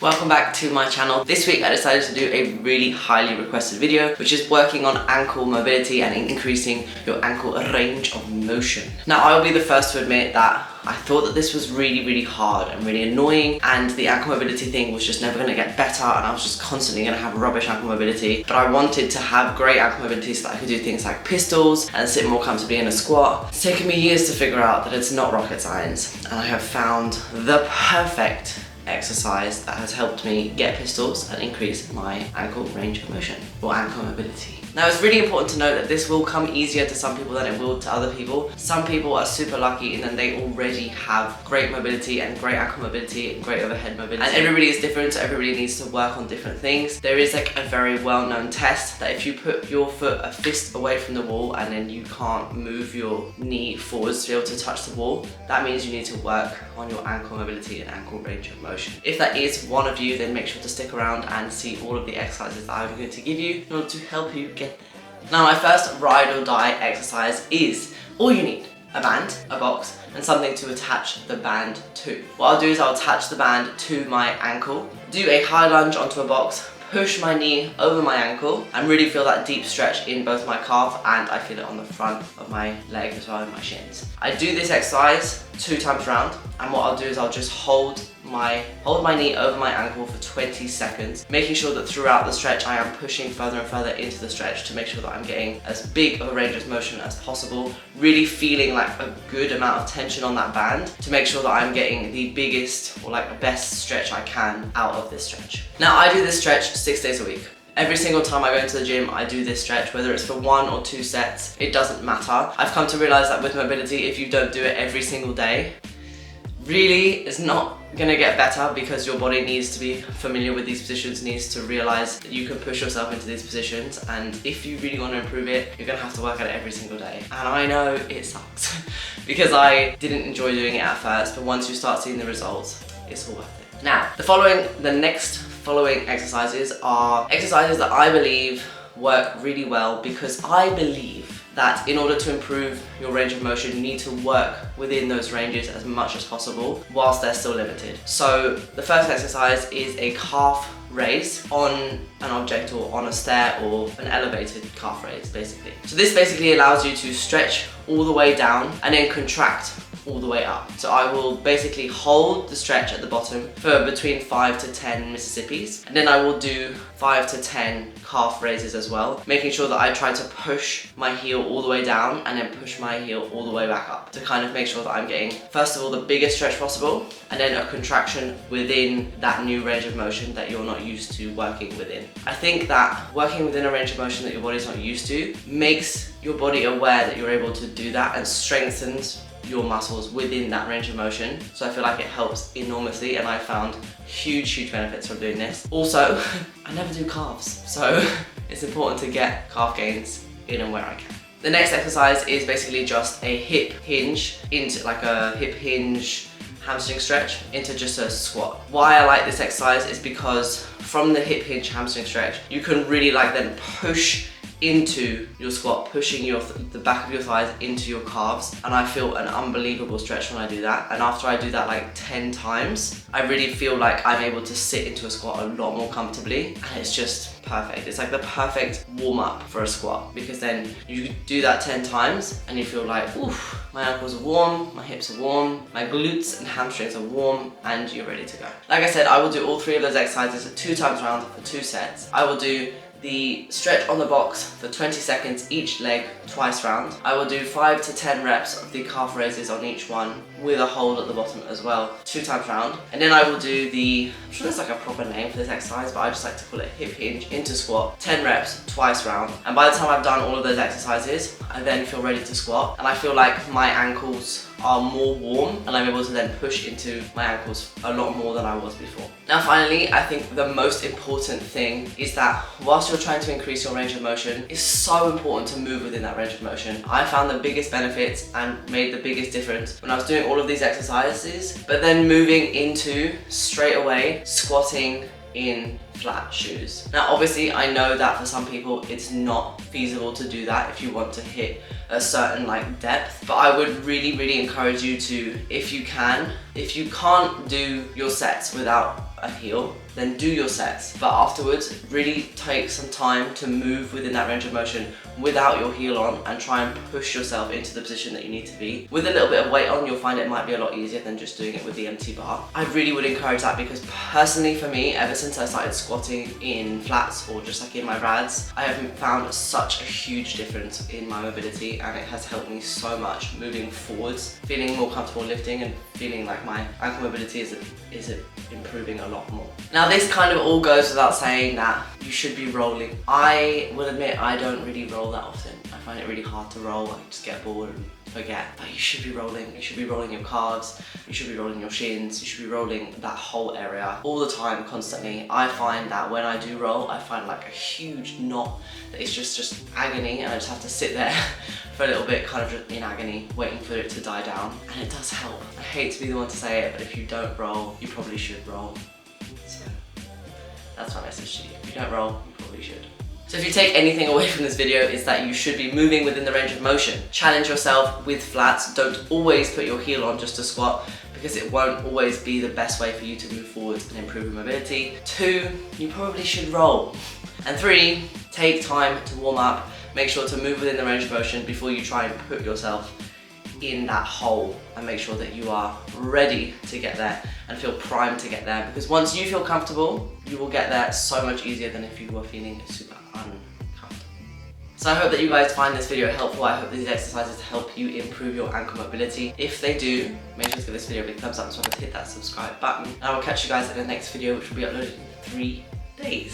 Welcome back to my channel. This week I decided to do a really highly requested video, which is working on ankle mobility and increasing your ankle range of motion. Now, I will be the first to admit that I thought that this was really hard and really annoying, and the ankle mobility thing was just never going to get better, and I was just constantly going to have rubbish ankle mobility. But I wanted to have great ankle mobility so that I could do things like pistols and sit more comfortably in a squat. It's taken me years to figure out that it's not rocket science, and I have found the perfect exercise that has helped me get pistols and increase my ankle range of motion, or ankle mobility. Now, it's really important to note that this will come easier to some people than it will to other people. Some people are super lucky and then they already have great mobility and great ankle mobility and great overhead mobility. And everybody is different, so everybody needs to work on different things. There is like a very well-known test that if you put your foot a fist away from the wall and then you can't move your knee forwards to be able to touch the wall, that means you need to work on your ankle mobility and ankle range of motion. If that is one of you, then make sure to stick around and see all of the exercises that I'm going to give you in order to help you get there. Now, my first ride or die exercise is all you need: a band, a box, and something to attach the band to. What I'll do is I'll attach the band to my ankle, do a high lunge onto a box, push my knee over my ankle, and really feel that deep stretch in both my calf, and I feel it on the front of my leg as well, in my shins. I do this exercise 2 times round, and what I'll do is I'll just hold my knee over my ankle for 20 seconds, making sure that throughout the stretch I am pushing further and further into the stretch to make sure that I'm getting as big of a range of motion as possible, really feeling like a good amount of tension on that band to make sure that I'm getting the biggest or like the best stretch I can out of this stretch. Now, I do this stretch 6 days a week. Every single time I go into the gym, I do this stretch, whether it's for 1 or 2 sets, it doesn't matter. I've come to realize that with mobility, if you don't do it every single day, really it's not gonna get better, because your body needs to be familiar with these positions, needs to realize that you can push yourself into these positions, and if you really want to improve it, you're gonna have to work at it every single day. And I know it sucks because I didn't enjoy doing it at first, but once you start seeing the results, it's all worth it. Now, the next following exercises are exercises that I believe work really well, because I believe that in order to improve your range of motion, you need to work within those ranges as much as possible whilst they're still limited. So the first exercise is a calf raise on an object or on a stair, or an elevated calf raise basically. So this basically allows you to stretch all the way down and then contract all the way up. So I will basically hold the stretch at the bottom for between 5 to 10 Mississippis, and then I will do 5 to 10 calf raises as well, making sure that I try to push my heel all the way down and then push my heel all the way back up to kind of make sure that I'm getting, first of all, the biggest stretch possible, and then a contraction within that new range of motion that you're not used to working within. I think that working within a range of motion that your body's not used to makes your body aware that you're able to do that and strengthens your muscles within that range of motion. So I feel like it helps enormously, and I found huge benefits from doing this. Also, I never do calves, so it's important to get calf gains in and where I can. The next exercise is basically just a hip hinge into like a hip hinge hamstring stretch into just a squat. Why I like this exercise is because from the hip hinge hamstring stretch, you can really like then push into your squat, pushing the back of your thighs into your calves, and I feel an unbelievable stretch when I do that. And after I do that like 10 times, I really feel like I'm able to sit into a squat a lot more comfortably, and it's just perfect. It's like the perfect warm-up for a squat, because then you do that 10 times and you feel like, oof, my ankles are warm, my hips are warm, my glutes and hamstrings are warm, and you're ready to go. Like I said, I will do all 3 of those exercises 2 times round for 2 sets. I will do the stretch on the box for 20 seconds each leg twice round. I will do 5 to 10 reps of the calf raises on each one with a hold at the bottom as well, 2 times round. And then I will do the, I'm sure there's like a proper name for this exercise, but I just like to call it hip hinge into squat, 10 reps twice round. And by the time I've done all of those exercises, I then feel ready to squat, and I feel like my ankles are more warm, and I'm able to then push into my ankles a lot more than I was before. Now finally, I think the most important thing is that whilst you're trying to increase your range of motion, it's so important to move within that range of motion. I found the biggest benefits and made the biggest difference when I was doing all of these exercises, but then moving into straight away squatting in flat shoes. Now obviously I know that for some people it's not feasible to do that if you want to hit a certain like depth, but I would really encourage you to, if you can, if you can't do your sets without a heel, then do your sets. But afterwards, really take some time to move within that range of motion without your heel on and try and push yourself into the position that you need to be. With a little bit of weight on, you'll find it might be a lot easier than just doing it with the empty bar. I really would encourage that because personally for me, ever since I started squatting in flats or just like in my rads, I have found such a huge difference in my mobility, and it has helped me so much moving forwards, feeling more comfortable lifting and feeling like my ankle mobility is improving a lot more. Now this kind of all goes without saying that you should be rolling. I will admit I don't really roll that often. I find it really hard to roll. I just get bored and forget. But you should be rolling. You should be rolling your calves. You should be rolling your shins. You should be rolling that whole area all the time, constantly. I find that when I do roll, I find like a huge knot that is just agony, and I just have to sit there for a little bit, kind of just in agony, waiting for it to die down. And it does help. I hate to be the one to say it, but if you don't roll, you probably should roll. So that's my message to you. If you don't roll, you probably should. So if you take anything away from this video, is that you should be moving within the range of motion. Challenge yourself with flats. Don't always put your heel on just to squat, because it won't always be the best way for you to move forward and improve your mobility. 2, you probably should roll. And 3, take time to warm up. Make sure to move within the range of motion before you try and put yourself in that hole, and make sure that you are ready to get there and feel primed to get there, because once you feel comfortable, you will get there so much easier than if you were feeling super uncomfortable. So I hope that you guys find this video helpful. I hope these exercises help you improve your ankle mobility. If they do, make sure to give this video a big thumbs up and so hit that subscribe button. And I will catch you guys in the next video, which will be uploaded in 3 days.